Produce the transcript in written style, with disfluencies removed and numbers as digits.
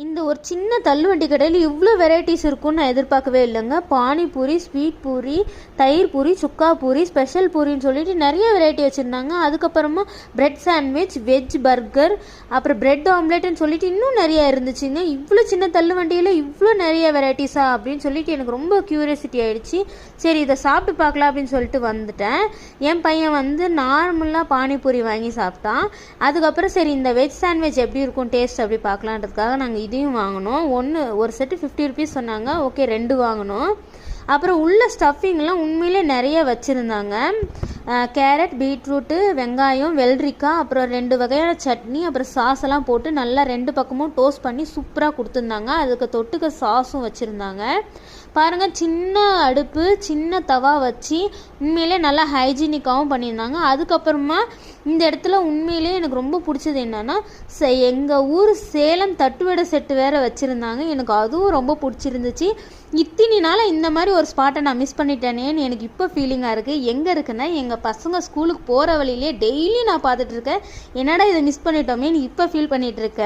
இந்த ஒரு சின்ன தள்ளுவண்டி கடையில் இவ்வளோ வெரைட்டிஸ் இருக்கும்னு நான் எதிர்பார்க்கவே இல்லைங்க. பானிபூரி, ஸ்வீட் பூரி, தயிர் பூரி, சுக்கா பூரி, ஸ்பெஷல் பூரின்னு சொல்லிட்டு நிறைய வெரைட்டி வச்சுருந்தாங்க. அதுக்கப்புறமா பிரெட் சாண்ட்விச், வெஜ் பர்கர், அப்புறம் பிரெட் ஆம்லேட்னு சொல்லிட்டு இன்னும் நிறைய இருந்துச்சுங்க. இவ்வளோ சின்ன தள்ளுவண்டியில் இவ்வளோ நிறைய வெரைட்டிஸா அப்படின்னு சொல்லிட்டு எனக்கு ரொம்ப க்யூரியாசிட்டி ஆகிடுச்சு. சரி, இதை சாப்பிட்டு பார்க்கலாம் அப்படின்னு சொல்லிட்டு வந்துட்டேன். என் பையன் நார்மலாக பானிபூரி வாங்கி சாப்பிட்டான். அதுக்கப்புறம் சரி இந்த வெஜ் சாண்ட்விச் எப்படி இருக்கும் டேஸ்ட் அப்படி பார்க்கலான்றதுக்காக நாங்கள் இதையும் வாங்கினோம். ஒரு செட்டு 50 ருபீஸ் சொன்னாங்க. ஓகே, 2 வாங்கினோம். அப்புறம் உள்ள ஸ்டஃபிங்லாம் உண்மையிலே நிறைய வச்சுருந்தாங்க. கேரட், பீட்ரூட்டு, வெங்காயம், வெள்ளரிக்காய், அப்புறம் 2 வகையான சட்னி, அப்புறம் சாஸ் எல்லாம் போட்டு நல்லா 2 பக்கமும் டோஸ்ட் பண்ணி சூப்பராக கொடுத்துருந்தாங்க. அதுக்கு தொட்டுக்க சாஸும் வச்சுருந்தாங்க. பாருங்கள், சின்ன அடுப்பு, சின்ன தவா வச்சு உண்மையிலே நல்லா ஹைஜீனிக்காகவும் பண்ணியிருந்தாங்க. அதுக்கப்புறமா இந்த இடத்துல உண்மையிலே எனக்கு ரொம்ப பிடிச்சது என்னென்னா, எங்கள் ஊர் சேலம் தட்டுவடை செட்டு வேறு வச்சுருந்தாங்க. எனக்கு அதுவும் ரொம்ப பிடிச்சிருந்துச்சு. இத்தனை நாள் இந்த மாதிரி ஒரு ஸ்பாட்டை நான் மிஸ் பண்ணிட்டேனேன்னு எனக்கு இப்போ ஃபீலிங்காக இருக்குது. எங்கே இருக்குன்னா, எங்கள் பசங்க ஸ்கூலுக்கு போகிற வழியிலே டெய்லி நான் பார்த்துட்ருக்கேன். என்னடா இதை மிஸ் பண்ணிட்டோமேன்னு இப்போ ஃபீல் பண்ணிகிட்ருக்கேன்.